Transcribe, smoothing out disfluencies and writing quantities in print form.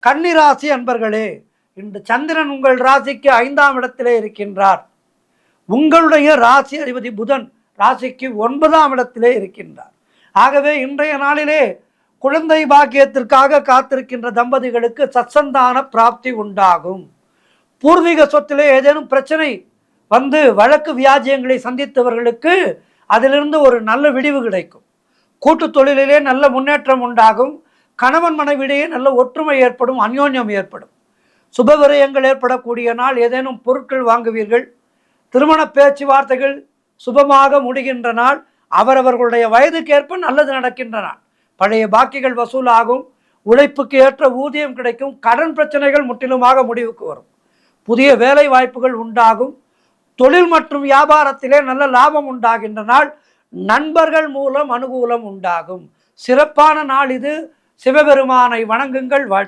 கன்னி ராசி அன்பர்களே, இந்த சந்திரன் உங்கள் ராசிக்கு 5ஆம் இடத்திலே இருக்கின்றார். உங்களுடைய ராசி அதிபதி புதன் ராசிக்கு 9ஆம் இடத்திலே இருக்கின்றார். ஆகவே இன்றைய நாளிலே குழந்தை பாக்கியத்திற்காக காத்திருக்கின்ற தம்பதிகளுக்கு சத்சந்தான பிராப்தி உண்டாகும். பூர்வீக சொத்திலே ஏதேனும் பிரச்சனை வந்து வழக்கு வியாஜியங்களை சந்தித்தவர்களுக்கு அதிலிருந்து ஒரு நல்ல விடிவு கிடைக்கும். கூட்டு தொழிலிலே நல்ல முன்னேற்றம் உண்டாகும். கணவன் மனைவிடையே நல்ல ஒற்றுமை ஏற்படும், அந்யோன்யம் ஏற்படும். சுபவிரயங்கள் ஏற்படக்கூடிய நாள். ஏதேனும் பொருட்கள் வாங்குவீர்கள். திருமண பேச்சுவார்த்தைகள் சுபமாக முடிகின்ற நாள். அவரவர்களுடைய வயதுக்கேற்ப நல்லது நடக்கின்ற நாள். பழைய பாக்கிகள் வசூலாகும். உழைப்புக்கு ஏற்ற ஊதியம் கிடைக்கும். கடன் பிரச்சனைகள் முற்றிலுமாக முடிவுக்கு வரும். புதிய வேலை வாய்ப்புகள் உண்டாகும். தொழில் மற்றும் வியாபாரத்திலே நல்ல லாபம் உண்டாகின்ற நாள். நண்பர்கள் மூலம் அனுகூலம் உண்டாகும். சிறப்பான நாள் இது. சிவபெருமானை வணங்குங்கள். வாழ்த்து.